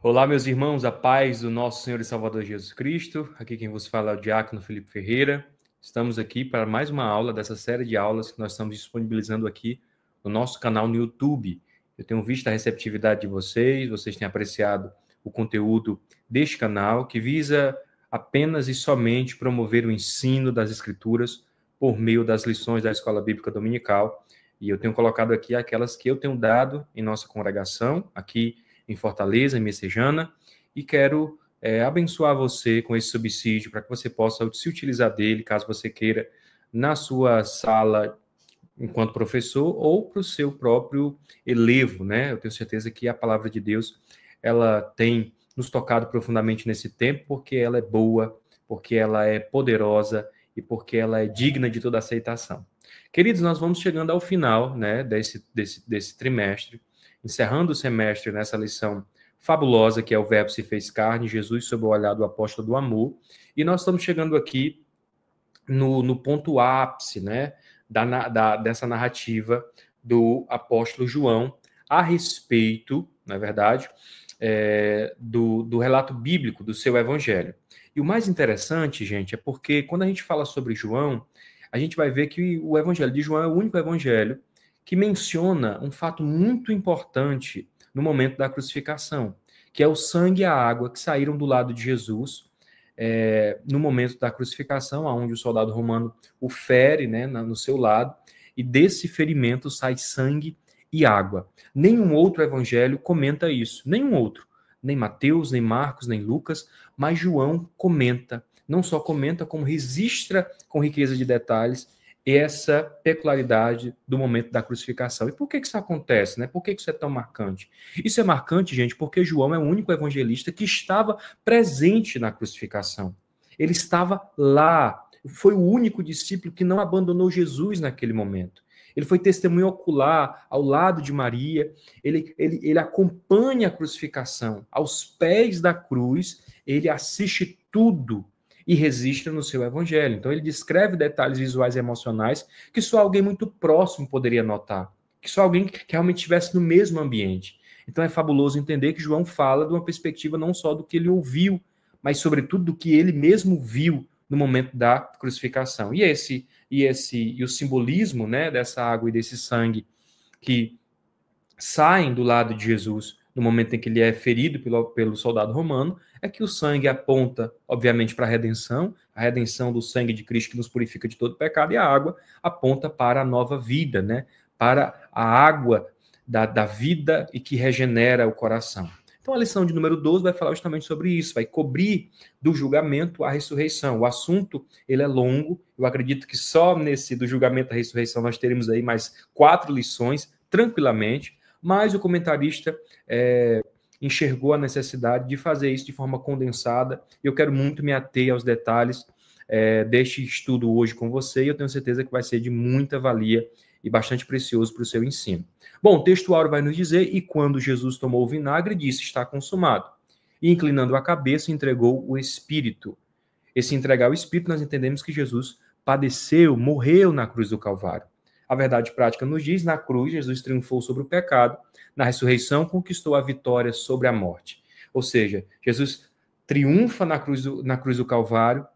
Olá, meus irmãos, a paz do nosso Senhor e Salvador Jesus Cristo. Aqui quem vos fala é o Diácono Felipe Ferreira. Estamos aqui para mais uma aula dessa série de aulas que nós estamos disponibilizando aqui no nosso canal no YouTube. Eu tenho visto a receptividade de vocês têm apreciado o conteúdo deste canal, que visa apenas e somente promover o ensino das Escrituras por meio das lições da Escola Bíblica Dominical. E eu tenho colocado aqui aquelas que eu tenho dado em nossa congregação, aqui em Fortaleza, em Messejana, e quero abençoar você com esse subsídio para que você possa se utilizar dele, caso você queira, na sua sala enquanto professor ou para o seu próprio elevo, né? Eu tenho certeza que a palavra de Deus, ela tem nos tocado profundamente nesse tempo, porque ela é boa, porque ela é poderosa e porque ela é digna de toda aceitação. Queridos, nós vamos chegando ao final, né, desse trimestre, encerrando o semestre nessa lição fabulosa que é o Verbo se fez carne, Jesus sob o olhar do apóstolo do amor, e nós estamos chegando aqui no ponto ápice, né, dessa narrativa do apóstolo João a respeito, na verdade, do relato bíblico do seu evangelho. E o mais interessante, gente, é porque quando a gente fala sobre João, a gente vai ver que o evangelho de João é o único evangelho que menciona um fato muito importante no momento da crucificação, que é o sangue e a água que saíram do lado de Jesus no momento da crucificação, onde o soldado romano o fere, né, no seu lado, e desse ferimento sai sangue e água. Nenhum outro evangelho comenta isso, nenhum outro, nem Mateus, nem Marcos, nem Lucas, mas João comenta, não só comenta, como registra com riqueza de detalhes essa peculiaridade do momento da crucificação. E por que isso acontece, né? Por que isso é tão marcante? Isso é marcante, gente, porque João é o único evangelista que estava presente na crucificação. Ele estava lá. Foi o único discípulo que não abandonou Jesus naquele momento. Ele foi testemunho ocular ao lado de Maria. Ele acompanha a crucificação. Aos pés da cruz, ele assiste tudo e registra no seu evangelho. Então, ele descreve detalhes visuais e emocionais que só alguém muito próximo poderia notar, que só alguém que realmente estivesse no mesmo ambiente. Então, é fabuloso entender que João fala de uma perspectiva não só do que ele ouviu, mas, sobretudo, do que ele mesmo viu no momento da crucificação. E o simbolismo, né, dessa água e desse sangue que saem do lado de Jesus no momento em que ele é ferido pelo soldado romano, é que o sangue aponta, obviamente, para a redenção do sangue de Cristo que nos purifica de todo pecado, e a água aponta para a nova vida, né? Para a água da vida e que regenera o coração. Então, a lição de número 12 vai falar justamente sobre isso, vai cobrir do julgamento a ressurreição. O assunto, ele é longo, eu acredito que só do julgamento da ressurreição nós teremos aí mais 4 lições, tranquilamente, mas o comentarista enxergou a necessidade de fazer isso de forma condensada. Eu quero muito me ater aos detalhes deste estudo hoje com você, e eu tenho certeza que vai ser de muita valia e bastante precioso para o seu ensino. Bom, o texto áureo vai nos dizer: e quando Jesus tomou o vinagre, disse, está consumado. E inclinando a cabeça, entregou o Espírito. Esse entregar o Espírito, nós entendemos que Jesus padeceu, morreu na cruz do Calvário. A verdade prática nos diz, na cruz, Jesus triunfou sobre o pecado, na ressurreição conquistou a vitória sobre a morte. Ou seja, Jesus triunfa na cruz do Calvário,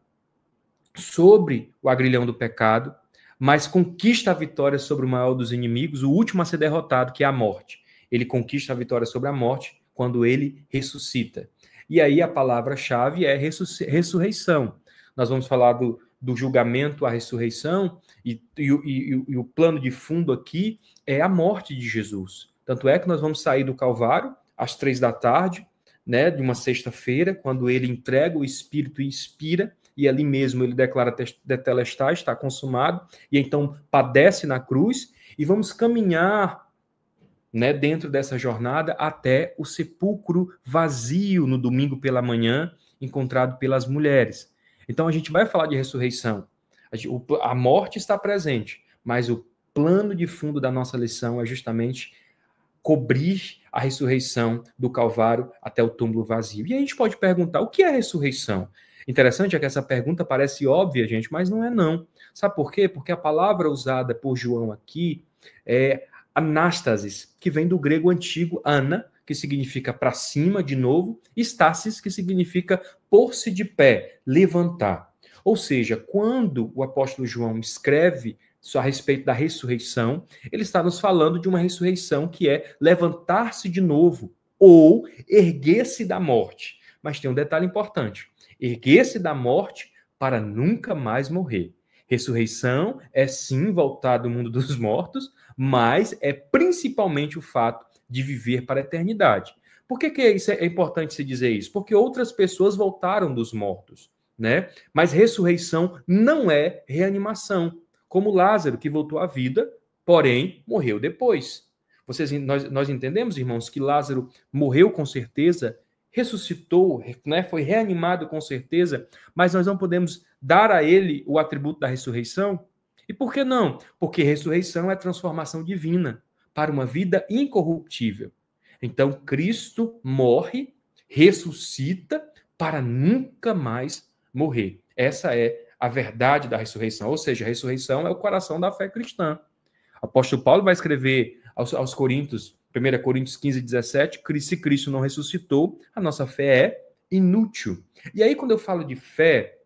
sobre o agrilhão do pecado, mas conquista a vitória sobre o maior dos inimigos, o último a ser derrotado, que é a morte. Ele conquista a vitória sobre a morte quando ele ressuscita. E aí a palavra-chave é ressurreição. Nós vamos falar do julgamento à ressurreição, e o plano de fundo aqui é a morte de Jesus. Tanto é que nós vamos sair do Calvário às 15h, né, de uma sexta-feira, quando ele entrega o Espírito e expira, e ali mesmo ele declara tetelestai, está consumado, e então padece na cruz, e vamos caminhar, né, dentro dessa jornada até o sepulcro vazio no domingo pela manhã, encontrado pelas mulheres. Então a gente vai falar de ressurreição. A morte está presente, mas o plano de fundo da nossa lição é justamente cobrir a ressurreição do Calvário até o túmulo vazio. E a gente pode perguntar, o que é ressurreição? Interessante é que essa pergunta parece óbvia, gente, mas não é não. Sabe por quê? Porque a palavra usada por João aqui é anástasis, que vem do grego antigo ana, que significa para cima de novo, e stasis, que significa pôr-se de pé, levantar. Ou seja, quando o apóstolo João escreve a respeito da ressurreição, ele está nos falando de uma ressurreição que é levantar-se de novo ou erguer-se da morte. Mas tem um detalhe importante: erguer-se da morte para nunca mais morrer. Ressurreição é sim voltar do mundo dos mortos, mas é principalmente o fato de viver para a eternidade. Por que isso é importante se dizer isso? Porque outras pessoas voltaram dos mortos, né? Mas ressurreição não é reanimação, como Lázaro, que voltou à vida, porém morreu depois. Nós entendemos, irmãos, que Lázaro morreu com certeza, ressuscitou, né? Foi reanimado com certeza, mas nós não podemos dar a ele o atributo da ressurreição. E por que não? Porque ressurreição é transformação divina para uma vida incorruptível. Então, Cristo morre, ressuscita para nunca mais morrer. Essa é a verdade da ressurreição, ou seja, a ressurreição é o coração da fé cristã. O apóstolo Paulo vai escrever aos Coríntios, 1 Coríntios 15, 17, se Cristo não ressuscitou, a nossa fé é inútil. E aí, quando eu falo de fé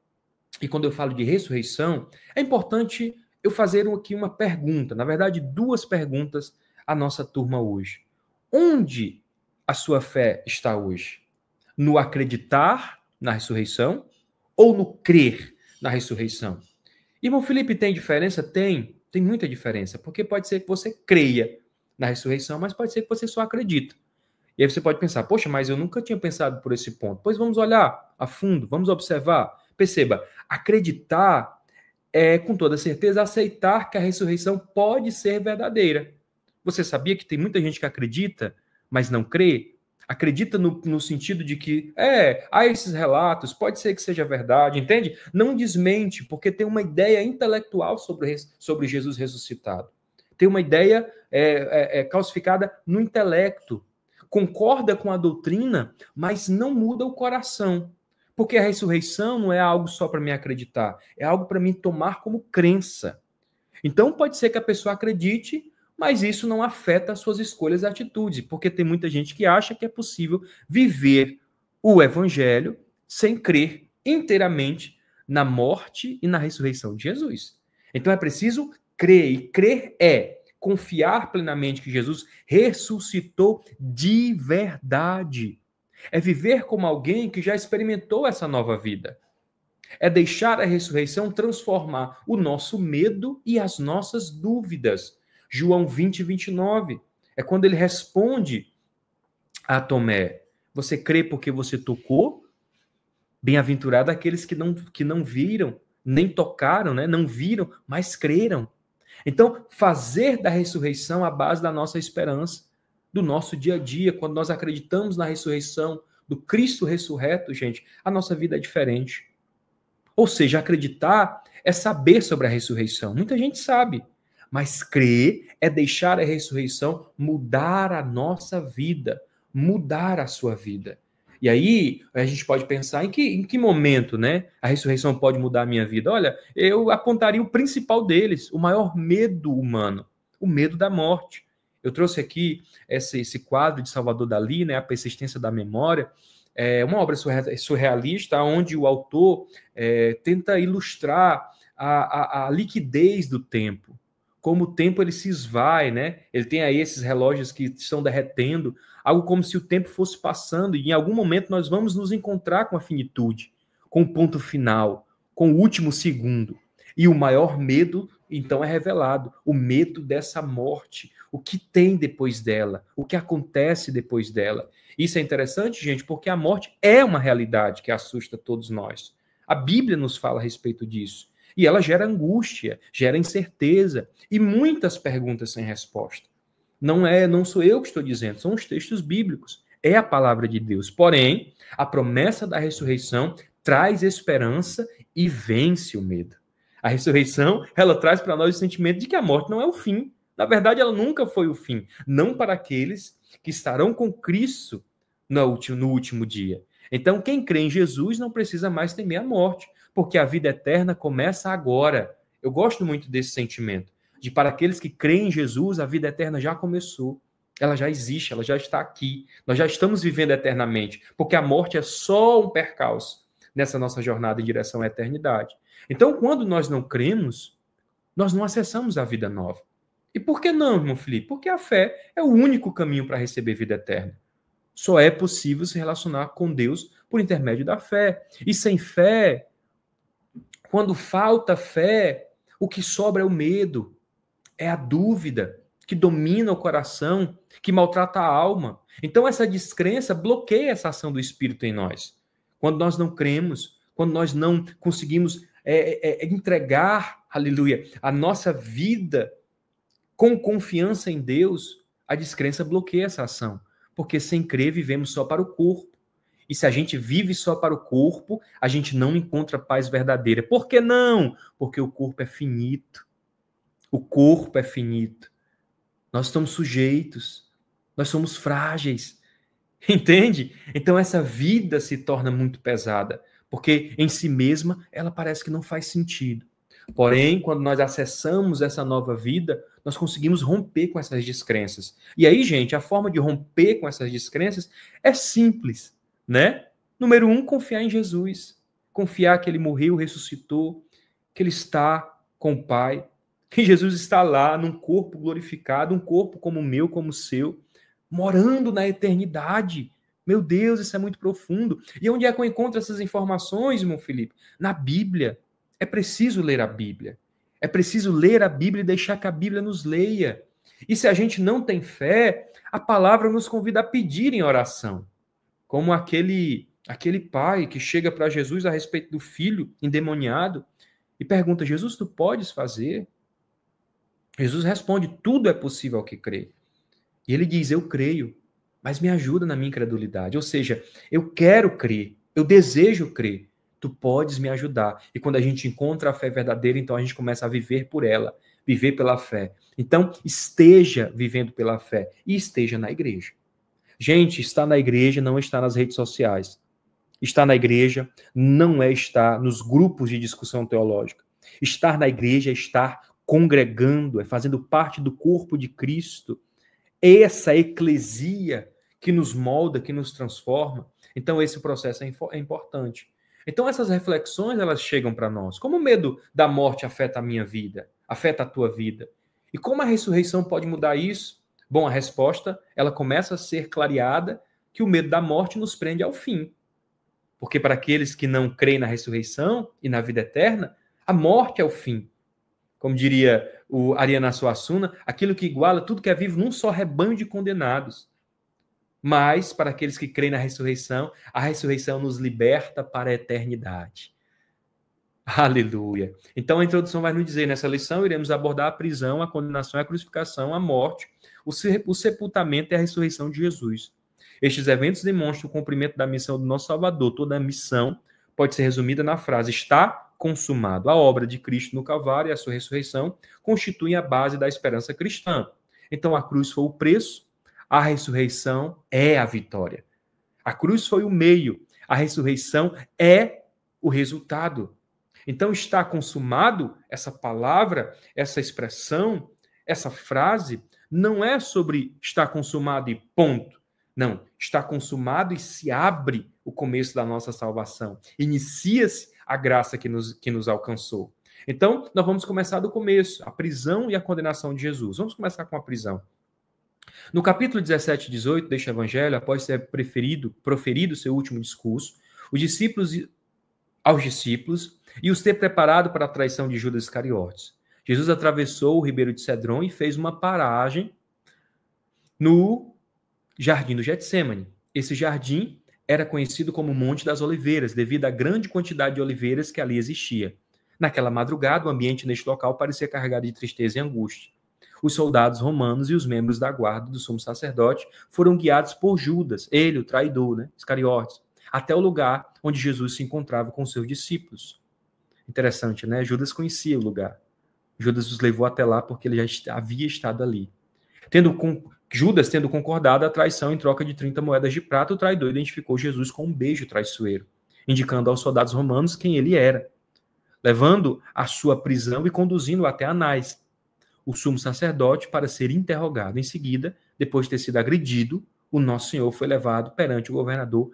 e quando eu falo de ressurreição, é importante eu fazer aqui uma pergunta, na verdade, duas perguntas à nossa turma hoje. Onde a sua fé está hoje? No acreditar na ressurreição ou no crer na ressurreição? Irmão Felipe, tem diferença? Tem muita diferença, porque pode ser que você creia na ressurreição, mas pode ser que você só acredita. E aí você pode pensar, poxa, mas eu nunca tinha pensado por esse ponto. Pois vamos olhar a fundo, vamos observar. Perceba, acreditar é, com toda certeza, aceitar que a ressurreição pode ser verdadeira. Você sabia que tem muita gente que acredita, mas não crê? Acredita no sentido de que, há esses relatos, pode ser que seja verdade, entende? Não desmente, porque tem uma ideia intelectual sobre Jesus ressuscitado. Tem uma ideia calcificada no intelecto. Concorda com a doutrina, mas não muda o coração. Porque a ressurreição não é algo só para me acreditar, é algo para me tomar como crença. Então pode ser que a pessoa acredite, mas isso não afeta as suas escolhas e atitudes, porque tem muita gente que acha que é possível viver o evangelho sem crer inteiramente na morte e na ressurreição de Jesus. Então é preciso crer, e crer é confiar plenamente que Jesus ressuscitou de verdade. É viver como alguém que já experimentou essa nova vida. É deixar a ressurreição transformar o nosso medo e as nossas dúvidas. João 20, 29. É quando ele responde a Tomé: você crê porque você tocou? Bem-aventurado aqueles que não viram, nem tocaram, né? Não viram, mas creram. Então, fazer da ressurreição a base da nossa esperança, do nosso dia a dia, quando nós acreditamos na ressurreição do Cristo ressurreto, gente, a nossa vida é diferente. Ou seja, acreditar é saber sobre a ressurreição. Muita gente sabe, mas crer é deixar a ressurreição mudar a nossa vida, mudar a sua vida. E aí a gente pode pensar em que momento, né, a ressurreição pode mudar a minha vida. Olha, eu apontaria o principal deles, o maior medo humano, o medo da morte. Eu trouxe aqui esse quadro de Salvador Dalí, né, A Persistência da Memória, uma obra surrealista, onde o autor tenta ilustrar a liquidez do tempo, como o tempo ele se esvai, né? Ele tem aí esses relógios que estão derretendo, algo como se o tempo fosse passando, e em algum momento nós vamos nos encontrar com a finitude, com o ponto final, com o último segundo. E o maior medo, então, é revelado, o medo dessa morte, o que tem depois dela, o que acontece depois dela. Isso é interessante, gente, porque a morte é uma realidade que assusta todos nós. A Bíblia nos fala a respeito disso. E ela gera angústia, gera incerteza e muitas perguntas sem resposta. Não sou eu que estou dizendo, são os textos bíblicos. É a palavra de Deus. Porém, a promessa da ressurreição traz esperança e vence o medo. A ressurreição, ela traz para nós o sentimento de que a morte não é o fim. Na verdade, ela nunca foi o fim. Não para aqueles que estarão com Cristo no último dia. Então, quem crê em Jesus não precisa mais temer a morte, porque a vida eterna começa agora. Eu gosto muito desse sentimento, de para aqueles que creem em Jesus, a vida eterna já começou. Ela já existe, ela já está aqui. Nós já estamos vivendo eternamente, porque a morte é só um percalço nessa nossa jornada em direção à eternidade. Então, quando nós não cremos, nós não acessamos a vida nova. E por que não, irmão Felipe? Porque a fé é o único caminho para receber vida eterna. Só é possível se relacionar com Deus por intermédio da fé. E sem fé, quando falta fé, o que sobra é o medo, é a dúvida que domina o coração, que maltrata a alma. Então essa descrença bloqueia essa ação do Espírito em nós. Quando nós não cremos, quando nós não conseguimos entregar, aleluia, a nossa vida com confiança em Deus, a descrença bloqueia essa ação. Porque sem crer vivemos só para o corpo. E se a gente vive só para o corpo, a gente não encontra paz verdadeira. Por que não? Porque o corpo é finito. O corpo é finito. Nós estamos sujeitos. Nós somos frágeis. Entende? Então essa vida se torna muito pesada. Porque em si mesma ela parece que não faz sentido. Porém, quando nós acessamos essa nova vida, nós conseguimos romper com essas descrenças. E aí, gente, a forma de romper com essas descrenças é simples, né? Número 1, confiar em Jesus. Confiar que ele morreu, ressuscitou, que ele está com o Pai, que Jesus está lá num corpo glorificado, um corpo como o meu, como o seu, morando na eternidade. Meu Deus, isso é muito profundo. E onde é que eu encontro essas informações, irmão Felipe? Na Bíblia. É preciso ler a Bíblia. É preciso ler a Bíblia e deixar que a Bíblia nos leia. E se a gente não tem fé, a palavra nos convida a pedir em oração. Como aquele pai que chega para Jesus a respeito do filho endemoniado e pergunta, Jesus, tu podes fazer? Jesus responde, tudo é possível ao que crê. E ele diz, eu creio, mas me ajuda na minha incredulidade. Ou seja, eu quero crer, eu desejo crer. Tu podes me ajudar. E quando a gente encontra a fé verdadeira, então a gente começa a viver por ela, viver pela fé. Então, esteja vivendo pela fé e esteja na igreja. Gente, estar na igreja não está nas redes sociais. Estar na igreja não é estar nos grupos de discussão teológica. Estar na igreja é estar congregando, é fazendo parte do corpo de Cristo. Essa eclesia que nos molda, que nos transforma. Então, esse processo é importante. Então, essas reflexões, elas chegam para nós. Como o medo da morte afeta a minha vida, afeta a tua vida? E como a ressurreição pode mudar isso? Bom, a resposta, ela começa a ser clareada que o medo da morte nos prende ao fim. Porque para aqueles que não creem na ressurreição e na vida eterna, a morte é o fim. Como diria o Ariana Suassuna, aquilo que iguala tudo que é vivo num só rebanho de condenados. Mas, para aqueles que creem na ressurreição, a ressurreição nos liberta para a eternidade. Aleluia. Então, a introdução vai nos dizer, nessa lição, iremos abordar a prisão, a condenação, a crucificação, a morte, o sepultamento e a ressurreição de Jesus. Estes eventos demonstram o cumprimento da missão do nosso Salvador. Toda a missão pode ser resumida na frase, está consumado. A obra de Cristo no Calvário e a sua ressurreição constituem a base da esperança cristã. Então, a cruz foi o preço, a ressurreição é a vitória. A cruz foi o meio, a ressurreição é o resultado. Então, está consumado, essa palavra, essa expressão, essa frase, não é sobre está consumado e ponto. Não, está consumado e se abre o começo da nossa salvação. Inicia-se a graça que nos alcançou. Então, nós vamos começar do começo, a prisão e a condenação de Jesus. Vamos começar com a prisão. No capítulo 17 e 18 deste evangelho, após ter proferido seu último discurso, aos discípulos e os ter preparado para a traição de Judas Iscariotes. Jesus atravessou o ribeiro de Cedron e fez uma paragem no jardim do Getsêmani. Esse jardim era conhecido como Monte das Oliveiras, devido à grande quantidade de oliveiras que ali existia. Naquela madrugada, o ambiente neste local parecia carregado de tristeza e angústia. Os soldados romanos e os membros da guarda do sumo sacerdote foram guiados por Judas, ele, o traidor, Iscariotes, até o lugar onde Jesus se encontrava com seus discípulos. Interessante, né? Judas conhecia o lugar. Judas os levou até lá porque ele já havia estado ali. Judas, tendo concordado a traição em troca de 30 moedas de prata, o traidor identificou Jesus com um beijo traiçoeiro, indicando aos soldados romanos quem ele era, levando a sua prisão e conduzindo-o até Anás, o sumo sacerdote, para ser interrogado. Em seguida, depois de ter sido agredido, o nosso Senhor foi levado perante o governador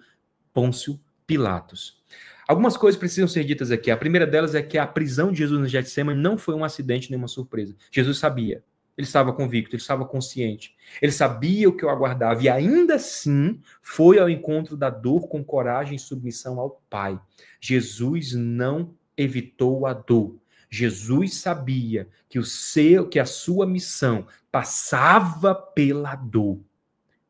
Pôncio Pilatos. Algumas coisas precisam ser ditas aqui. A primeira delas é que a prisão de Jesus no Getsemane não foi um acidente nem uma surpresa. Jesus sabia. Ele estava convicto, ele estava consciente. Ele sabia o que o aguardava e ainda assim foi ao encontro da dor com coragem e submissão ao Pai. Jesus não evitou a dor. Jesus sabia que a sua missão passava pela dor.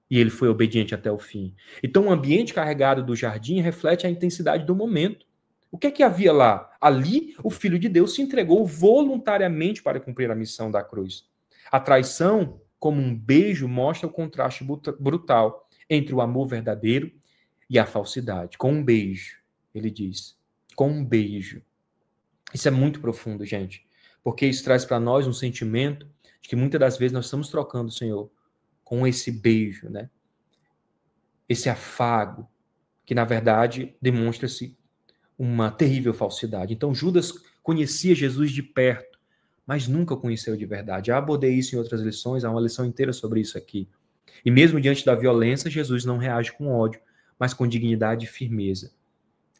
E ele foi obediente até o fim. Então, o ambiente carregado do jardim reflete a intensidade do momento. O que é que havia lá? Ali, o Filho de Deus se entregou voluntariamente para cumprir a missão da cruz. A traição, como um beijo, mostra o contraste brutal entre o amor verdadeiro e a falsidade. Com um beijo, ele diz. Com um beijo. Isso é muito profundo, gente. Porque isso traz para nós um sentimento de que muitas das vezes nós estamos trocando o Senhor com esse beijo, né? Esse afago, que na verdade demonstra-se uma terrível falsidade. Então Judas conhecia Jesus de perto, mas nunca o conheceu de verdade. Já abordei isso em outras lições, há uma lição inteira sobre isso aqui. E mesmo diante da violência, Jesus não reage com ódio, mas com dignidade e firmeza.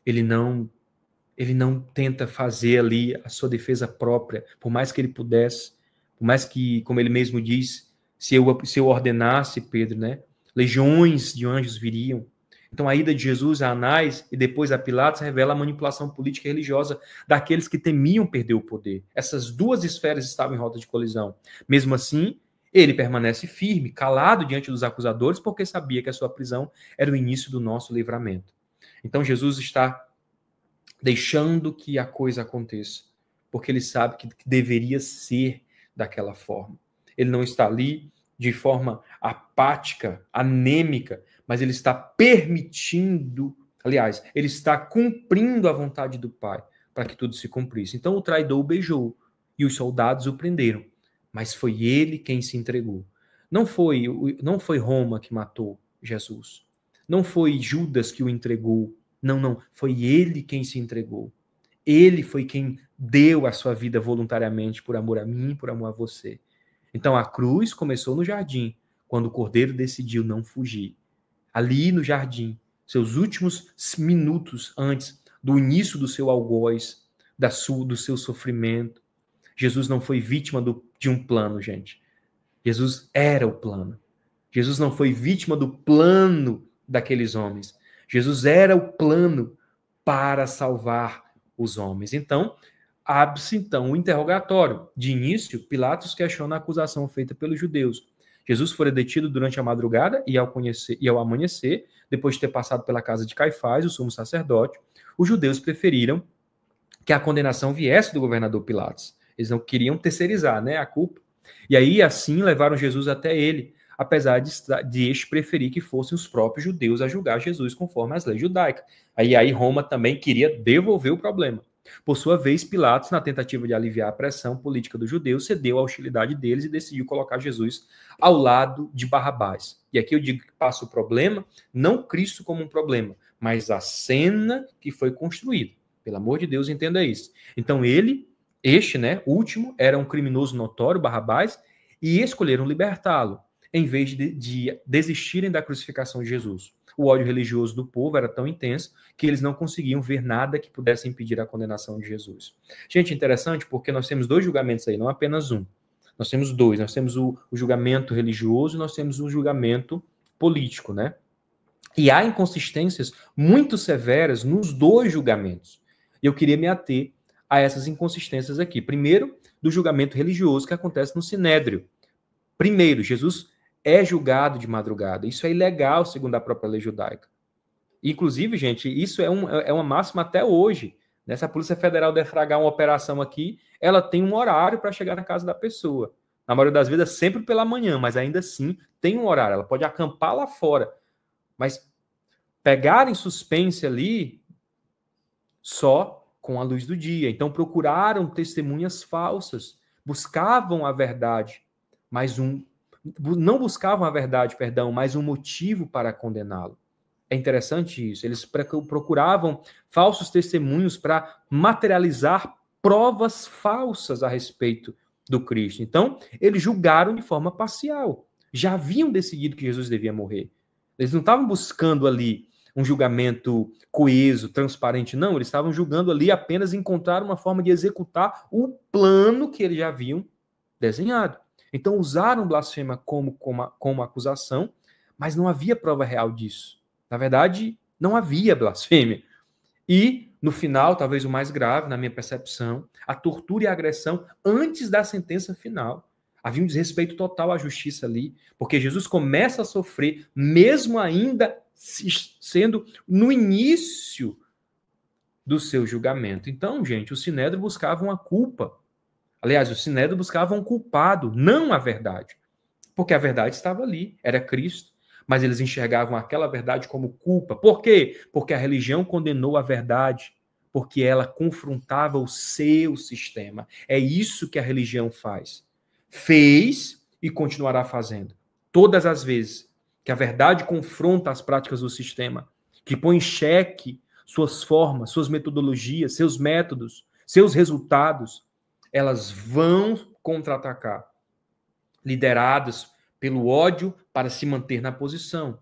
Ele não tenta fazer ali a sua defesa própria, por mais que ele pudesse, por mais que, como ele mesmo diz, se eu ordenasse, Pedro, né, legiões de anjos viriam. Então a ida de Jesus a Anás e depois a Pilatos revela a manipulação política e religiosa daqueles que temiam perder o poder. Essas duas esferas estavam em rota de colisão. Mesmo assim, ele permanece firme, calado diante dos acusadores, porque sabia que a sua prisão era o início do nosso livramento. Então Jesus está deixando que a coisa aconteça, porque ele sabe que deveria ser daquela forma. Ele não está ali de forma apática, anêmica, mas ele está permitindo, aliás, ele está cumprindo a vontade do Pai para que tudo se cumprisse. Então o traidor o beijou e os soldados o prenderam, mas foi ele quem se entregou. Não foi Roma que matou Jesus. Não foi Judas que o entregou. Não, foi ele quem se entregou. Ele foi quem deu a sua vida voluntariamente por amor a mim, por amor a você. Então a cruz começou no jardim, quando o cordeiro decidiu não fugir. Ali no jardim, seus últimos minutos antes do início do seu algoz, do seu sofrimento, Jesus não foi vítima de um plano, gente. Jesus era o plano. Jesus não foi vítima do plano daqueles homens. Jesus era o plano para salvar os homens. Então, abre-se o interrogatório. De início, Pilatos questiona a acusação feita pelos judeus. Jesus foi detido durante a madrugada e ao amanhecer, depois de ter passado pela casa de Caifás, o sumo sacerdote, os judeus preferiram que a condenação viesse do governador Pilatos. Eles não queriam terceirizar, né, a culpa. E aí, assim, levaram Jesus até ele, apesar de este preferir que fossem os próprios judeus a julgar Jesus conforme as leis judaicas. Aí Roma também queria devolver o problema. Por sua vez, Pilatos, na tentativa de aliviar a pressão política dos judeus, cedeu à hostilidade deles e decidiu colocar Jesus ao lado de Barrabás. E aqui eu digo que passa o problema, não Cristo como um problema, mas a cena que foi construída. Pelo amor de Deus, entenda isso. Então último, era um criminoso notório, Barrabás, e escolheram libertá-lo, em vez de desistirem da crucificação de Jesus. O ódio religioso do povo era tão intenso que eles não conseguiam ver nada que pudesse impedir a condenação de Jesus. Gente, interessante porque nós temos dois julgamentos aí, não apenas um. Nós temos dois. Nós temos o julgamento religioso e nós temos o julgamento político, né? E há inconsistências muito severas nos dois julgamentos. E eu queria me ater a essas inconsistências aqui. Primeiro, do julgamento religioso que acontece no Sinédrio. Primeiro, Jesus é julgado de madrugada. Isso é ilegal, segundo a própria lei judaica. Inclusive, gente, isso é uma máxima até hoje. Se a Polícia Federal defragrar uma operação aqui, ela tem um horário para chegar na casa da pessoa. Na maioria das vezes, é sempre pela manhã, mas ainda assim tem um horário. Ela pode acampar lá fora. Mas pegar em suspense ali só com a luz do dia. Então, procuraram testemunhas falsas. Buscavam a verdade, não buscavam a verdade, mas um motivo para condená-lo. É interessante isso. Eles procuravam falsos testemunhos para materializar provas falsas a respeito do Cristo. Então, eles julgaram de forma parcial. já haviam decidido que Jesus devia morrer. Eles não estavam buscando ali um julgamento coeso, transparente, não. Eles estavam julgando ali apenas encontrar uma forma de executar o plano que eles já haviam desenhado. Então usaram blasfêmia como acusação, mas não havia prova real disso. Na verdade, não havia blasfêmia. E, no final, talvez o mais grave, na minha percepção, a tortura e a agressão antes da sentença final. Havia um desrespeito total à justiça ali, porque Jesus começa a sofrer, mesmo ainda sendo no início do seu julgamento. Então, gente, o Sinédrio buscava uma culpa. Aliás, o Sinédrio buscava um culpado, não a verdade. Porque a verdade estava ali, era Cristo. Mas eles enxergavam aquela verdade como culpa. Por quê? Porque a religião condenou a verdade, porque ela confrontava o seu sistema. É isso que a religião faz. Fez e continuará fazendo. Todas as vezes que a verdade confronta as práticas do sistema, que põe em xeque suas formas, suas metodologias, seus métodos, seus resultados, elas vão contra-atacar, lideradas pelo ódio para se manter na posição.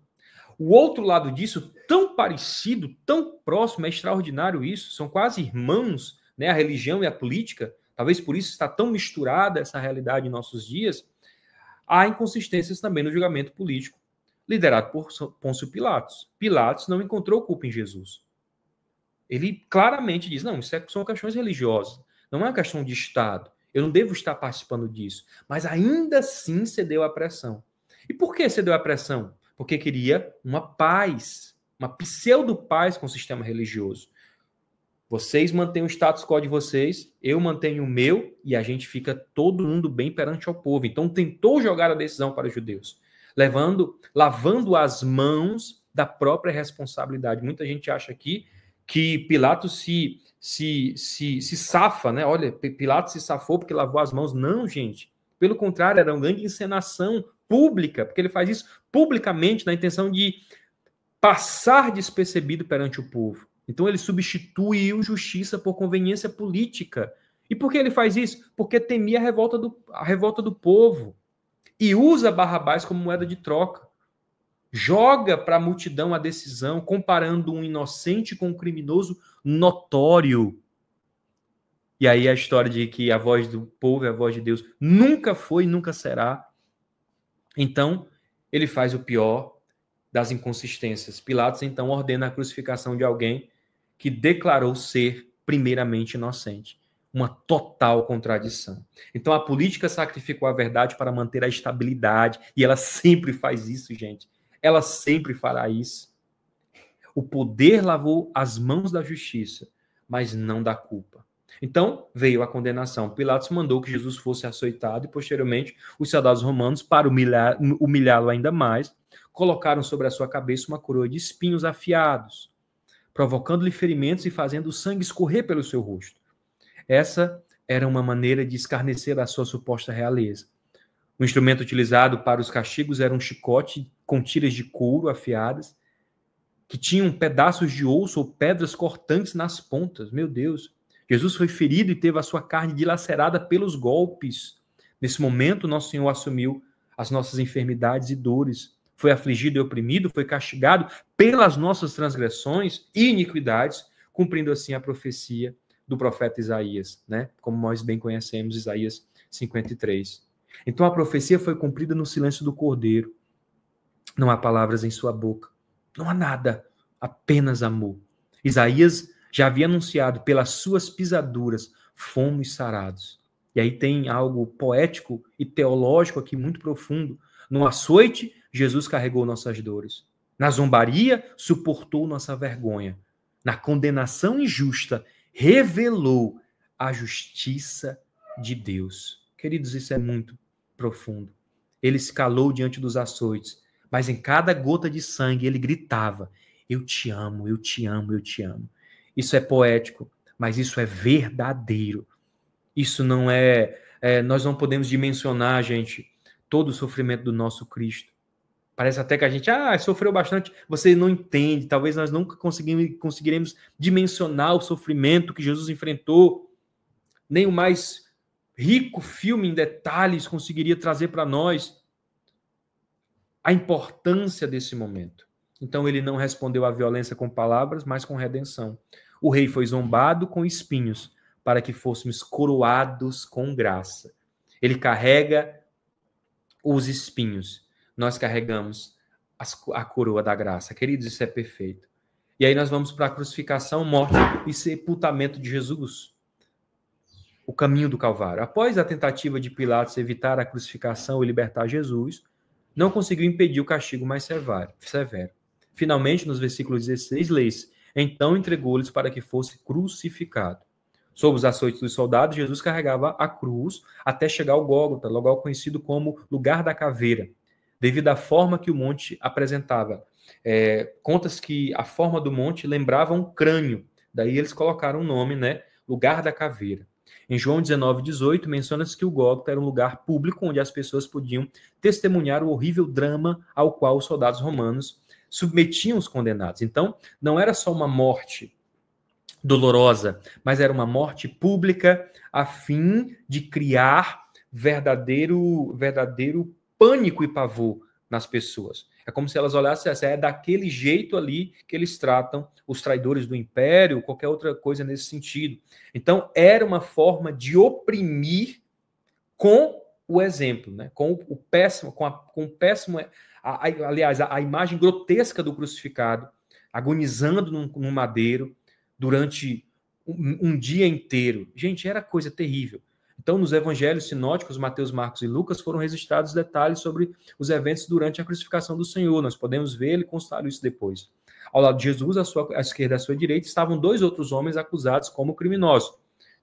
O outro lado disso, tão parecido, tão próximo, é extraordinário isso, são quase irmãos, né, a religião e a política, talvez por isso está tão misturada essa realidade em nossos dias. Há inconsistências também no julgamento político, liderado por Pôncio Pilatos. Pilatos não encontrou culpa em Jesus. Ele claramente diz, não, isso são questões religiosas, não é uma questão de Estado. Eu não devo estar participando disso. Mas ainda assim cedeu à pressão. E por que cedeu à pressão? Porque queria uma paz, uma pseudo-paz com o sistema religioso. Vocês mantêm o status quo de vocês, eu mantenho o meu, e a gente fica todo mundo bem perante ao povo. Então tentou jogar a decisão para os judeus, lavando as mãos da própria responsabilidade. Muita gente acha aqui que Pilatos se safa, né? Olha, Pilatos se safou porque lavou as mãos. Não, gente. Pelo contrário, era uma grande encenação pública, porque ele faz isso publicamente na intenção de passar despercebido perante o povo. Então ele substituiu justiça por conveniência política. E por que ele faz isso? Porque temia a revolta do povo. E usa Barrabás como moeda de troca. Joga para a multidão a decisão, comparando um inocente com um criminoso notório. E aí a história de que a voz do povo é a voz de Deus nunca foi e nunca será. Então, ele faz o pior das inconsistências. Pilatos, então, ordena a crucificação de alguém que declarou ser primeiramente inocente. Uma total contradição. Então, a política sacrificou a verdade para manter a estabilidade. E ela sempre faz isso, gente. Ela sempre fará isso. O poder lavou as mãos da justiça, mas não da culpa. Então, veio a condenação. Pilatos mandou que Jesus fosse açoitado e, posteriormente, os soldados romanos, para humilhá-lo ainda mais, colocaram sobre a sua cabeça uma coroa de espinhos afiados, provocando-lhe ferimentos e fazendo o sangue escorrer pelo seu rosto. Essa era uma maneira de escarnecer a sua suposta realeza. O instrumento utilizado para os castigos era um chicote com tiras de couro afiadas, que tinham pedaços de osso ou pedras cortantes nas pontas. Meu Deus! Jesus foi ferido e teve a sua carne dilacerada pelos golpes. Nesse momento, nosso Senhor assumiu as nossas enfermidades e dores. Foi afligido e oprimido, foi castigado pelas nossas transgressões e iniquidades, cumprindo assim a profecia do profeta Isaías, né? Como nós bem conhecemos, Isaías 53. Então a profecia foi cumprida no silêncio do Cordeiro. Não há palavras em sua boca. Não há nada, apenas amor. Isaías já havia anunciado, pelas suas pisaduras fomos sarados. E aí tem algo poético e teológico aqui muito profundo. No açoite, Jesus carregou nossas dores. Na zombaria, suportou nossa vergonha. Na condenação injusta, revelou a justiça de Deus. Queridos, isso é muito profundo. Ele se calou diante dos açoites, mas em cada gota de sangue ele gritava: eu te amo, eu te amo, eu te amo. Isso é poético, mas isso é verdadeiro. Isso não nós não podemos dimensionar, gente, todo o sofrimento do nosso Cristo. Parece até que a gente sofreu bastante. Você não entende. Talvez nós nunca conseguiremos dimensionar o sofrimento que Jesus enfrentou. Nem o mais rico filme em detalhes conseguiria trazer para nós. a importância desse momento. Então ele não respondeu à violência com palavras, mas com redenção. O rei foi zombado com espinhos, para que fôssemos coroados com graça. Ele carrega os espinhos. Nós carregamos a coroa da graça. Queridos, isso é perfeito. E aí nós vamos para a crucificação, morte e sepultamento de Jesus. O caminho do Calvário. Após a tentativa de Pilatos evitar a crucificação e libertar Jesus, não conseguiu impedir o castigo mais severo. Finalmente, nos versículos 16, lê-se: então entregou-lhes para que fosse crucificado. Sob os açoites dos soldados, Jesus carregava a cruz até chegar ao Gólgota, lugar conhecido como lugar da caveira, devido à forma que o monte apresentava. Conta-se que a forma do monte lembrava um crânio, daí eles colocaram o nome, né, lugar da caveira. Em João 19:18, menciona-se que o Gólgota era um lugar público onde as pessoas podiam testemunhar o horrível drama ao qual os soldados romanos submetiam os condenados. Então, não era só uma morte dolorosa, mas era uma morte pública a fim de criar verdadeiro pânico e pavor nas pessoas. É como se elas olhassem assim, é daquele jeito ali que eles tratam os traidores do império, qualquer outra coisa nesse sentido. Então, era uma forma de oprimir com o exemplo, né? Com o péssimo, aliás, a imagem grotesca do crucificado, agonizando num madeiro durante um dia inteiro. Gente, era coisa terrível. Então, nos evangelhos sinóticos, Mateus, Marcos e Lucas, foram registrados detalhes sobre os eventos durante a crucificação do Senhor. Nós podemos ver e constar isso depois. Ao lado de Jesus, à esquerda e à sua direita, estavam 2 outros homens acusados como criminosos.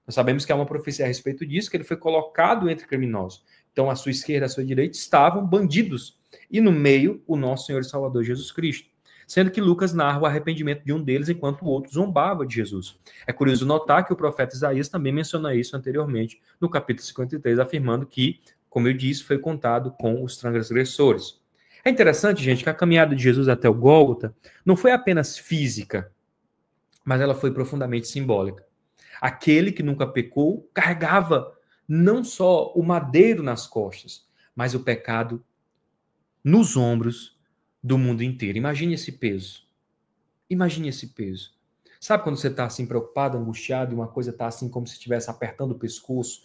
Nós sabemos que há uma profecia a respeito disso, que ele foi colocado entre criminosos. Então, à sua esquerda e à sua direita estavam bandidos. E no meio, o nosso Senhor e Salvador Jesus Cristo. Sendo que Lucas narra o arrependimento de um deles, enquanto o outro zombava de Jesus. É curioso notar que o profeta Isaías também menciona isso anteriormente, no capítulo 53, afirmando que, como eu disse, foi contado com os transgressores. É interessante, gente, que a caminhada de Jesus até o Gólgota não foi apenas física, mas ela foi profundamente simbólica. Aquele que nunca pecou carregava não só o madeiro nas costas, mas o pecado nos ombros do mundo inteiro. Imagine esse peso. Imagine esse peso. Sabe quando você está assim preocupado, angustiado, e uma coisa está assim como se estivesse apertando o pescoço?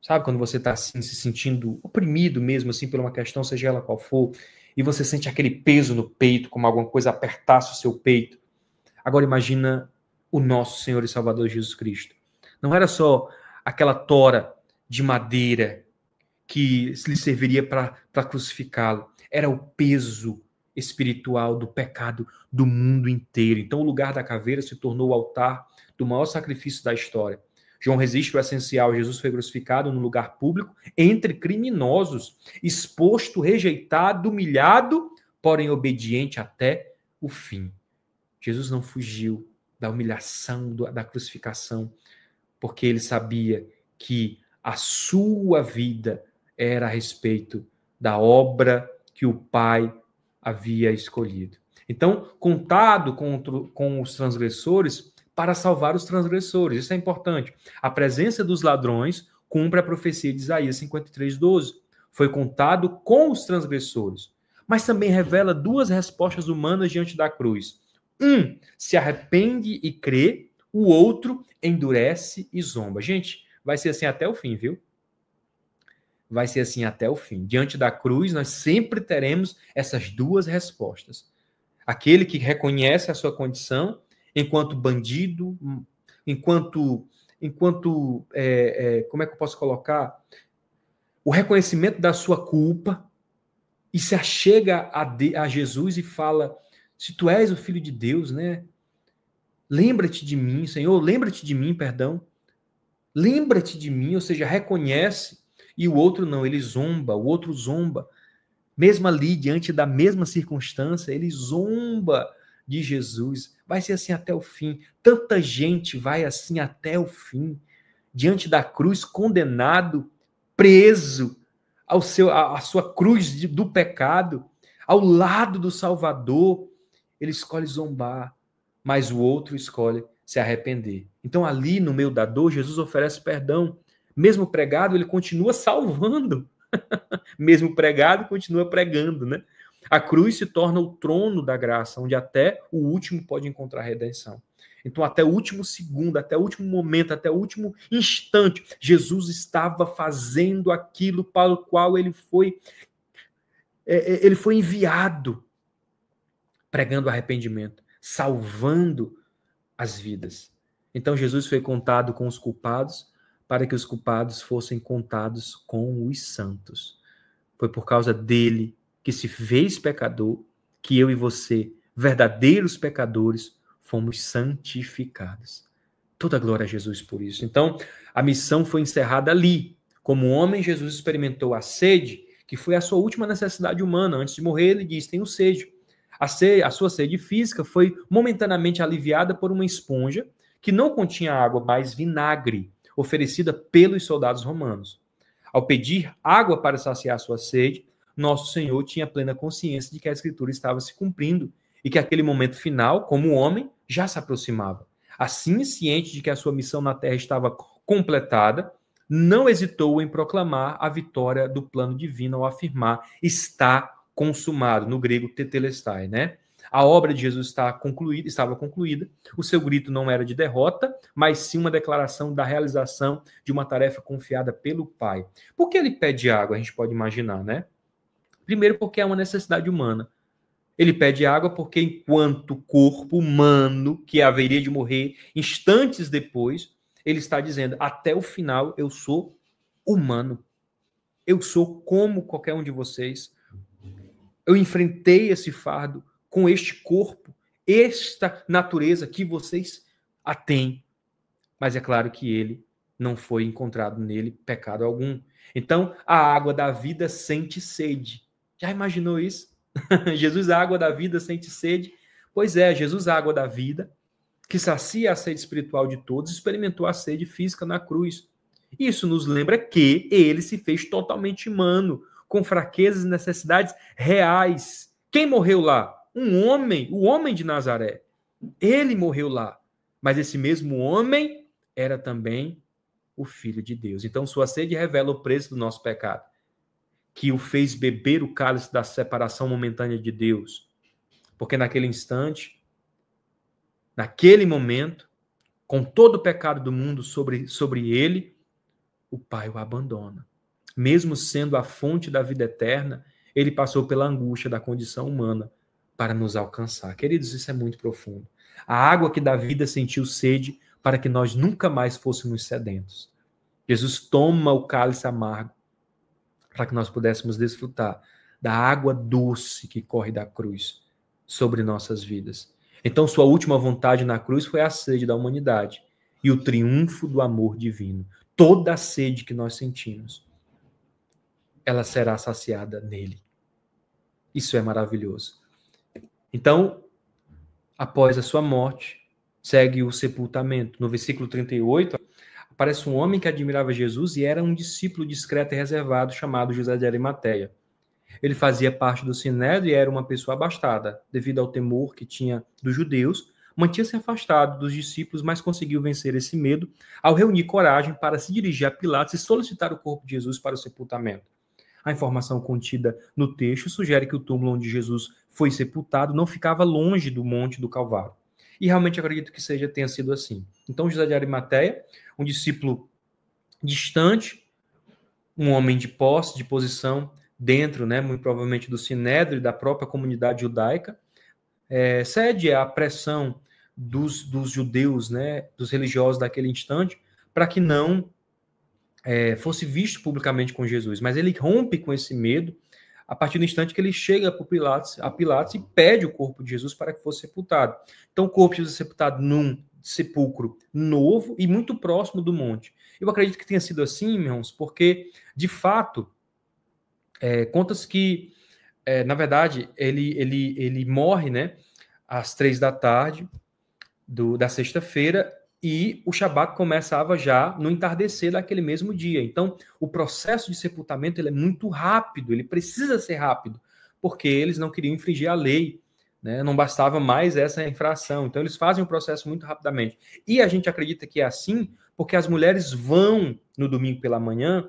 Sabe quando você está assim se sentindo oprimido mesmo assim por uma questão, seja ela qual for, e você sente aquele peso no peito, como alguma coisa apertasse o seu peito? Agora imagina o nosso Senhor e Salvador Jesus Cristo. Não era só aquela tora de madeira que lhe serviria para crucificá-lo. Era o peso espiritual do pecado do mundo inteiro. Então o lugar da caveira se tornou o altar do maior sacrifício da história. João resiste o essencial. Jesus foi crucificado num lugar público, entre criminosos, exposto, rejeitado, humilhado, porém obediente até o fim. Jesus não fugiu da humilhação, da crucificação, porque ele sabia que a sua vida era a respeito da obra que o Pai havia escolhido. Então, contado com os transgressores para salvar os transgressores. Isso é importante. A presença dos ladrões cumpre a profecia de Isaías 53:12. Foi contado com os transgressores. Mas também revela 2 respostas humanas diante da cruz. Um se arrepende e crê, o outro endurece e zomba. Gente, vai ser assim até o fim, viu? Vai ser assim até o fim. Diante da cruz, nós sempre teremos essas 2 respostas. Aquele que reconhece a sua condição enquanto bandido, enquanto como é que eu posso colocar? O reconhecimento da sua culpa e se achega a Jesus e fala: se tu és o Filho de Deus, né? Lembra-te de mim, Senhor, lembra-te de mim, perdão. Lembra-te de mim, ou seja, reconhece. E o outro não, ele zomba, o outro zomba. Mesmo ali, diante da mesma circunstância, ele zomba de Jesus. Vai ser assim até o fim. Tanta gente vai assim até o fim. Diante da cruz, condenado, preso à sua cruz do pecado, ao lado do Salvador, ele escolhe zombar, mas o outro escolhe se arrepender. Então, ali no meio da dor, Jesus oferece perdão. Mesmo pregado, ele continua salvando. Mesmo pregado, continua pregando, né? A cruz se torna o trono da graça, onde até o último pode encontrar redenção. Então, até o último segundo, até o último momento, até o último instante, Jesus estava fazendo aquilo para o qual ele foi enviado, pregando arrependimento, salvando as vidas. Então, Jesus foi contado com os culpados para que os culpados fossem contados com os santos. Foi por causa dele que se fez pecador, que eu e você, verdadeiros pecadores, fomos santificados. Toda glória a Jesus por isso. Então, a missão foi encerrada ali. Como homem, Jesus experimentou a sede, que foi a sua última necessidade humana. Antes de morrer, ele diz, tenho sede. A sua sede física foi momentaneamente aliviada por uma esponja que não continha água, mas vinagre, oferecida pelos soldados romanos. Ao pedir água para saciar sua sede, nosso Senhor tinha plena consciência de que a Escritura estava se cumprindo e que aquele momento final, como homem, já se aproximava. Assim, ciente de que a sua missão na Terra estava completada, não hesitou em proclamar a vitória do plano divino ao afirmar está consumado, no grego tetelestai, né? A obra de Jesus estava concluída, o seu grito não era de derrota, mas sim uma declaração da realização de uma tarefa confiada pelo Pai. Por que ele pede água? A gente pode imaginar, né? Primeiro, porque é uma necessidade humana. Ele pede água porque, enquanto corpo humano, que haveria de morrer instantes depois, ele está dizendo, até o final eu sou humano. Eu sou como qualquer um de vocês. Eu enfrentei esse fardo com este corpo, esta natureza que vocês a têm. Mas é claro que ele não foi encontrado nele pecado algum. Então, a água da vida sente sede. Já imaginou isso? Jesus, a água da vida, sente sede? Pois é, Jesus, a água da vida, que sacia a sede espiritual de todos, experimentou a sede física na cruz. Isso nos lembra que ele se fez totalmente humano, com fraquezas e necessidades reais. Quem morreu lá? Um homem, o homem de Nazaré. Ele morreu lá. Mas esse mesmo homem era também o Filho de Deus. Então, sua sede revela o preço do nosso pecado, que o fez beber o cálice da separação momentânea de Deus. Porque naquele instante, naquele momento, com todo o pecado do mundo sobre ele, o Pai o abandona. Mesmo sendo a fonte da vida eterna, ele passou pela angústia da condição humana para nos alcançar. Queridos, isso é muito profundo. A água que dá vida sentiu sede para que nós nunca mais fôssemos sedentos. Jesus toma o cálice amargo para que nós pudéssemos desfrutar da água doce que corre da cruz sobre nossas vidas. Então, sua última vontade na cruz foi a sede da humanidade e o triunfo do amor divino. Toda a sede que nós sentimos, ela será saciada nele. Isso é maravilhoso. Então, após a sua morte, segue o sepultamento. No versículo 38, aparece um homem que admirava Jesus e era um discípulo discreto e reservado chamado José de Arimateia. Ele fazia parte do Sinédrio e era uma pessoa abastada. Devido ao temor que tinha dos judeus, mantinha-se afastado dos discípulos, mas conseguiu vencer esse medo ao reunir coragem para se dirigir a Pilatos e solicitar o corpo de Jesus para o sepultamento. A informação contida no texto sugere que o túmulo onde Jesus foi sepultado não ficava longe do Monte do Calvário. E realmente acredito que tenha sido assim. Então, José de Arimateia, um discípulo distante, um homem de posse, de posição, dentro, né, muito provavelmente do Sinédrio e da própria comunidade judaica, cede à pressão dos judeus, né, dos religiosos daquele instante, para que não fosse visto publicamente com Jesus. Mas ele rompe com esse medo a partir do instante que ele chega a Pilatos e pede o corpo de Jesus para que fosse sepultado. Então, o corpo de Jesus é sepultado num sepulcro novo e muito próximo do monte. Eu acredito que tenha sido assim, irmãos, porque, de fato, conta-se que, na verdade, ele morre, né, às 3 da tarde da sexta-feira, e o Shabat começava já no entardecer daquele mesmo dia. Então, o processo de sepultamento ele é muito rápido, ele precisa ser rápido, porque eles não queriam infringir a lei, né? Não bastava mais essa infração. Então, eles fazem o processo muito rapidamente. E a gente acredita que é assim, porque as mulheres vão, no domingo pela manhã,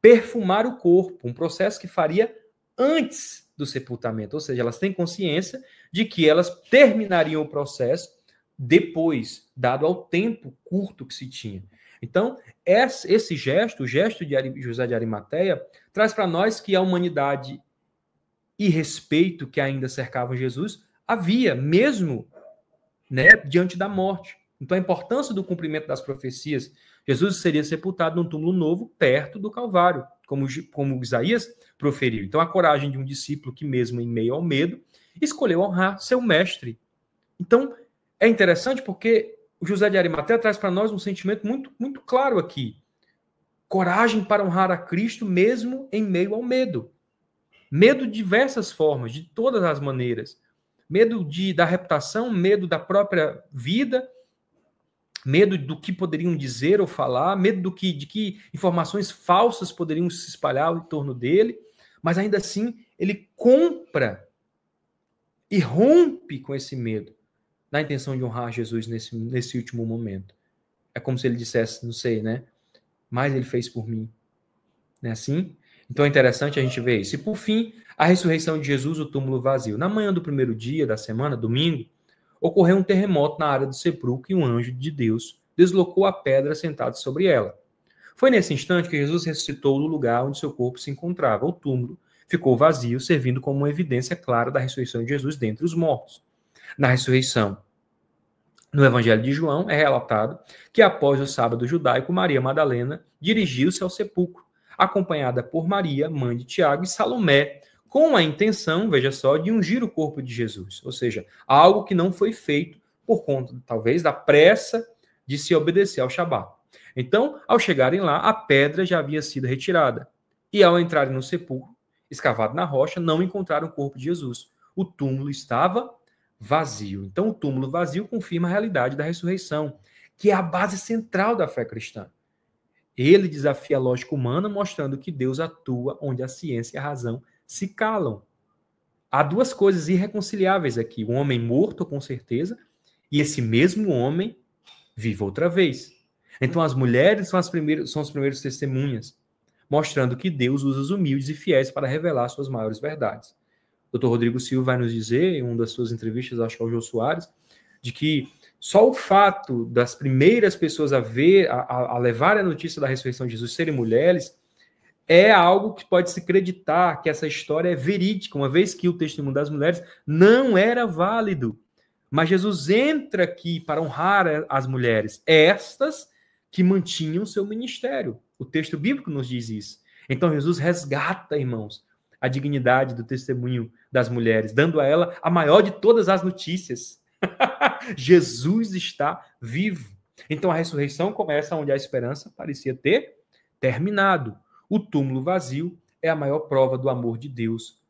perfumar o corpo, um processo que faria antes do sepultamento, ou seja, elas têm consciência de que elas terminariam o processo depois, dado ao tempo curto que se tinha. Então, esse gesto, o gesto de José de Arimateia, traz para nós que a humanidade e respeito que ainda cercavam Jesus havia, mesmo, né, diante da morte. Então, a importância do cumprimento das profecias, Jesus seria sepultado num túmulo novo perto do Calvário, como Isaías proferiu. Então, a coragem de um discípulo que, mesmo em meio ao medo, escolheu honrar seu mestre. Então, é interessante porque o José de Arimateia traz para nós um sentimento muito, muito claro aqui. Coragem para honrar a Cristo mesmo em meio ao medo. Medo de diversas formas, de todas as maneiras. Medo da reputação, medo da própria vida, medo do que poderiam dizer ou falar, medo de que informações falsas poderiam se espalhar em torno dele, mas ainda assim ele compra e rompe com esse medo, na intenção de honrar Jesus nesse último momento. É como se ele dissesse, não sei, né? Mas ele fez por mim. Não é assim? Então é interessante a gente ver isso. E por fim, a ressurreição de Jesus, o túmulo vazio. Na manhã do primeiro dia da semana, domingo, ocorreu um terremoto na área do sepulcro e um anjo de Deus deslocou a pedra sentado sobre ela. Foi nesse instante que Jesus ressuscitou do lugar onde seu corpo se encontrava. O túmulo ficou vazio, servindo como uma evidência clara da ressurreição de Jesus dentre os mortos. Na ressurreição, no Evangelho de João, é relatado que após o sábado judaico, Maria Madalena dirigiu-se ao sepulcro, acompanhada por Maria, mãe de Tiago, e Salomé, com a intenção, veja só, de ungir o corpo de Jesus. Ou seja, algo que não foi feito por conta, talvez, da pressa de se obedecer ao Shabat. Então, ao chegarem lá, a pedra já havia sido retirada. E ao entrarem no sepulcro, escavado na rocha, não encontraram o corpo de Jesus. O túmulo estava vazio. Então, o túmulo vazio confirma a realidade da ressurreição, que é a base central da fé cristã. Ele desafia a lógica humana, mostrando que Deus atua onde a ciência e a razão se calam. Há duas coisas irreconciliáveis aqui. Um homem morto, com certeza, e esse mesmo homem vive outra vez. Então, as mulheres são as primeiras testemunhas, mostrando que Deus usa os humildes e fiéis para revelar suas maiores verdades. O Dr. Rodrigo Silva vai nos dizer, em uma das suas entrevistas, acho que ao Jô Soares, de que só o fato das primeiras pessoas a levar a notícia da ressurreição de Jesus serem mulheres é algo que pode se acreditar que essa história é verídica, uma vez que o testemunho das mulheres não era válido. Mas Jesus entra aqui para honrar as mulheres, estas que mantinham seu ministério. O texto bíblico nos diz isso. Então Jesus resgata, irmãos, a dignidade do testemunho das mulheres, dando a ela a maior de todas as notícias. Jesus está vivo. Então a ressurreição começa onde a esperança parecia ter terminado. O túmulo vazio é a maior prova do amor de Deus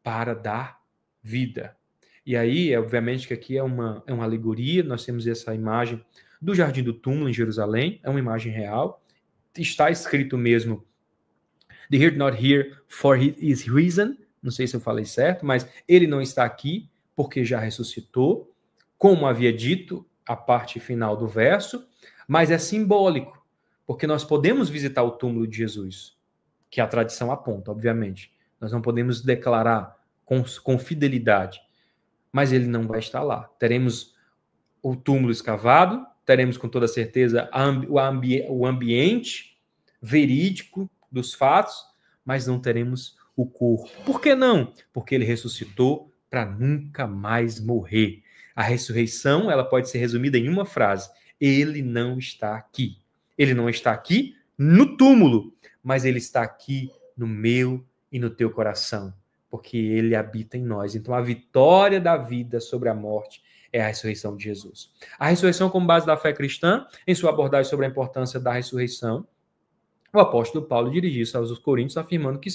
para dar vida. E aí, obviamente, que aqui é uma alegoria, nós temos essa imagem do Jardim do Túmulo em Jerusalém, é uma imagem real, está escrito mesmo, "The He not here for his reason", não sei se eu falei certo, mas ele não está aqui porque já ressuscitou, como havia dito a parte final do verso, mas é simbólico, porque nós podemos visitar o túmulo de Jesus, que a tradição aponta, obviamente. Nós não podemos declarar com fidelidade, mas ele não vai estar lá. Teremos o túmulo escavado, teremos com toda certeza o ambiente verídico dos fatos, mas não teremos o corpo. Por que não? Porque ele ressuscitou para nunca mais morrer. A ressurreição, ela pode ser resumida em uma frase: ele não está aqui. Ele não está aqui no túmulo, mas ele está aqui no meu e no teu coração, porque ele habita em nós. Então, a vitória da vida sobre a morte é a ressurreição de Jesus. A ressurreição como base da fé cristã, em sua abordagem sobre a importância da ressurreição, o apóstolo Paulo dirigiu-se aos Coríntios afirmando que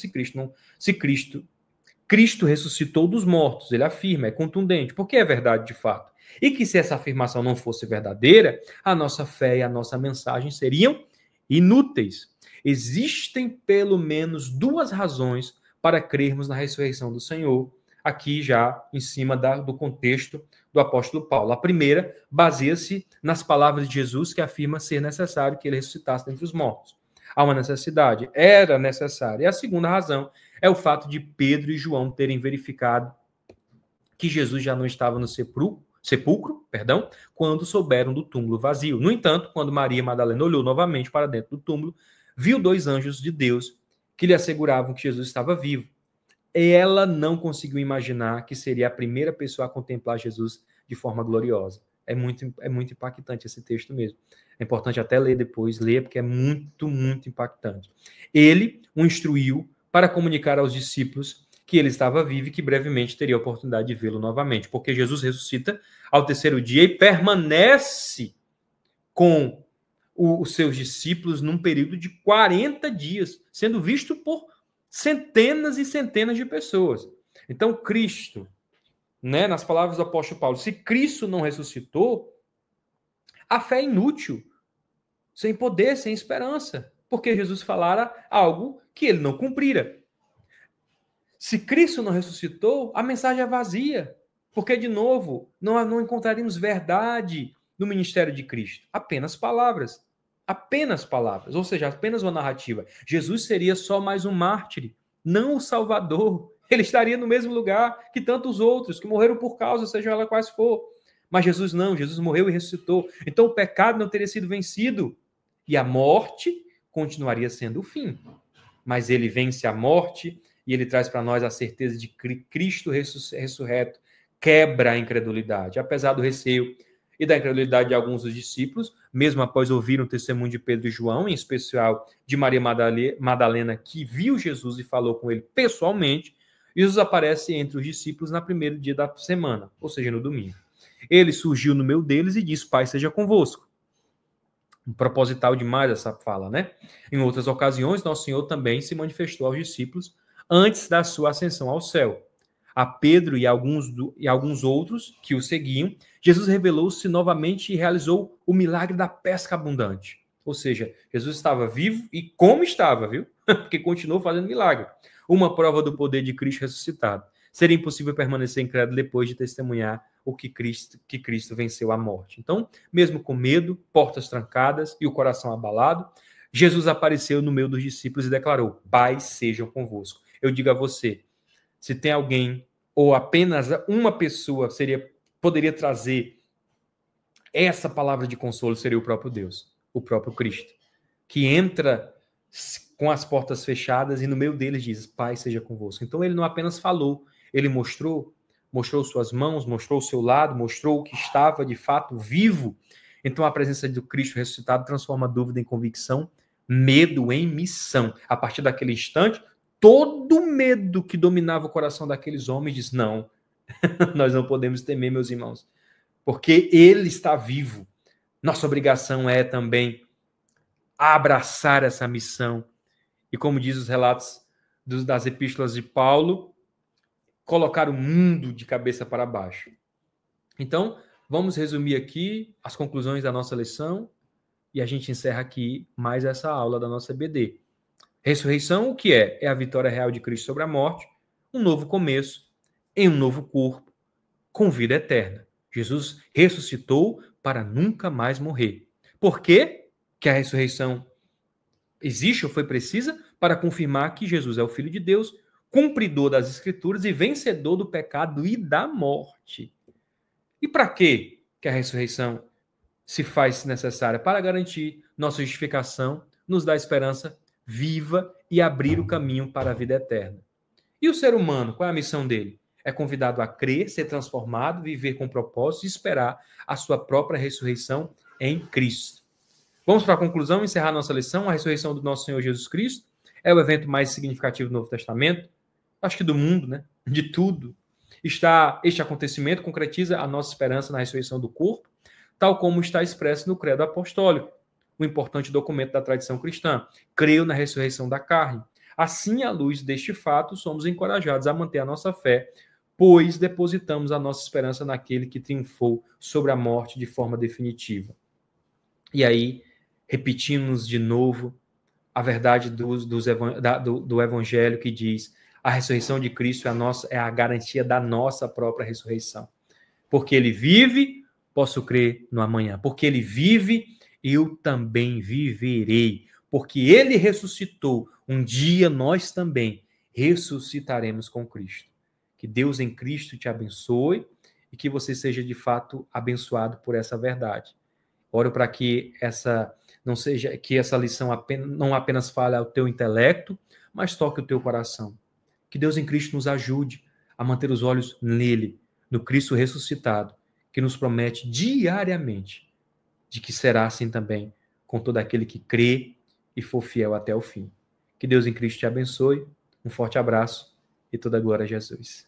Cristo ressuscitou dos mortos. Ele afirma, é contundente, porque é verdade de fato. E que se essa afirmação não fosse verdadeira, a nossa fé e a nossa mensagem seriam inúteis. Existem pelo menos duas razões para crermos na ressurreição do Senhor, aqui já em cima do contexto do apóstolo Paulo. A primeira baseia-se nas palavras de Jesus, que afirma ser necessário que ele ressuscitasse dentre os mortos. Há uma necessidade, era necessário. E a segunda razão é o fato de Pedro e João terem verificado que Jesus já não estava no sepulcro, quando souberam do túmulo vazio. No entanto, quando Maria Madalena olhou novamente para dentro do túmulo, viu 2 anjos de Deus que lhe asseguravam que Jesus estava vivo. Ela não conseguiu imaginar que seria a primeira pessoa a contemplar Jesus de forma gloriosa. É muito impactante esse texto mesmo. É importante até ler depois, ler, porque é muito, muito impactante. Ele o instruiu para comunicar aos discípulos que ele estava vivo e que brevemente teria a oportunidade de vê-lo novamente, porque Jesus ressuscita ao 3º dia e permanece com os seus discípulos num período de 40 dias, sendo visto por centenas e centenas de pessoas. Então, Cristo, né, nas palavras do apóstolo Paulo, se Cristo não ressuscitou, a fé é inútil, sem poder, sem esperança, porque Jesus falara algo que ele não cumprira. Se Cristo não ressuscitou, a mensagem é vazia, porque, de novo, não encontraríamos verdade no ministério de Cristo, apenas palavras. Apenas palavras, ou seja, apenas uma narrativa. Jesus seria só mais um mártir, não o Salvador. Ele estaria no mesmo lugar que tantos outros que morreram por causa, seja ela quais for. Mas Jesus não, Jesus morreu e ressuscitou. Então o pecado não teria sido vencido e a morte continuaria sendo o fim. Mas ele vence a morte e ele traz para nós a certeza de que Cristo ressurreto quebra a incredulidade. Apesar do receio e da incredulidade de alguns dos discípulos, mesmo após ouvir o testemunho de Pedro e João, em especial de Maria Madalena, que viu Jesus e falou com ele pessoalmente, Jesus aparece entre os discípulos no primeiro dia da semana, ou seja, no domingo. Ele surgiu no meio deles e disse: Pai seja convosco. Proposital demais essa fala, né? Em outras ocasiões, Nosso Senhor também se manifestou aos discípulos antes da sua ascensão ao céu. A Pedro e alguns outros que o seguiam, Jesus revelou-se novamente e realizou o milagre da pesca abundante. Ou seja, Jesus estava vivo e como estava, viu? Porque continuou fazendo milagre. Uma prova do poder de Cristo ressuscitado. Seria impossível permanecer incrédulo depois de testemunhar o que Cristo venceu a morte. Então, mesmo com medo, portas trancadas e o coração abalado, Jesus apareceu no meio dos discípulos e declarou: Pai sejam convosco. Eu digo a você, se tem alguém ou apenas uma pessoa poderia trazer essa palavra de consolo, seria o próprio Deus, o próprio Cristo, que entra com as portas fechadas e no meio deles diz: Pai seja convosco. Então ele não apenas falou, ele mostrou suas mãos, mostrou o seu lado, mostrou o que estava de fato vivo. Então a presença do Cristo ressuscitado transforma a dúvida em convicção, medo em missão. A partir daquele instante, todo medo que dominava o coração daqueles homens diz: não, nós não podemos temer, meus irmãos, porque ele está vivo. Nossa obrigação é também abraçar essa missão. E como diz os relatos das epístolas de Paulo, colocar o mundo de cabeça para baixo. Então, vamos resumir aqui as conclusões da nossa lição e a gente encerra aqui mais essa aula da nossa EBD. Ressurreição, o que é? É a vitória real de Cristo sobre a morte, um novo começo, em um novo corpo, com vida eterna. Jesus ressuscitou para nunca mais morrer. Por quê que a ressurreição existe ou foi precisa? Para confirmar que Jesus é o Filho de Deus, cumpridor das Escrituras e vencedor do pecado e da morte. E para quê que a ressurreição se faz necessária? Para garantir nossa justificação, nos dá esperança viva e abrir o caminho para a vida eterna. E o ser humano, qual é a missão dele? É convidado a crer, ser transformado, viver com propósito e esperar a sua própria ressurreição em Cristo. Vamos para a conclusão, encerrar nossa lição. A ressurreição do nosso Senhor Jesus Cristo é o evento mais significativo do Novo Testamento, acho que do mundo, né? De tudo. Este acontecimento concretiza a nossa esperança na ressurreição do corpo, tal como está expresso no Credo Apostólico, um importante documento da tradição cristã. Creio na ressurreição da carne. Assim, à luz deste fato, somos encorajados a manter a nossa fé, pois depositamos a nossa esperança naquele que triunfou sobre a morte de forma definitiva. E aí, repetimos de novo a verdade do Evangelho que diz: a ressurreição de Cristo é a garantia da nossa própria ressurreição. Porque ele vive, posso crer no amanhã. Porque ele vive, eu também viverei. porque ele ressuscitou, um dia nós também ressuscitaremos com Cristo. Que Deus em Cristo te abençoe e que você seja de fato abençoado por essa verdade. Oro para que essa lição não apenas fale ao teu intelecto, mas toque o teu coração. Que Deus em Cristo nos ajude a manter os olhos nele, no Cristo ressuscitado, que nos promete diariamente de que será assim também com todo aquele que crê e for fiel até o fim. Que Deus em Cristo te abençoe. Um forte abraço e toda glória a Jesus.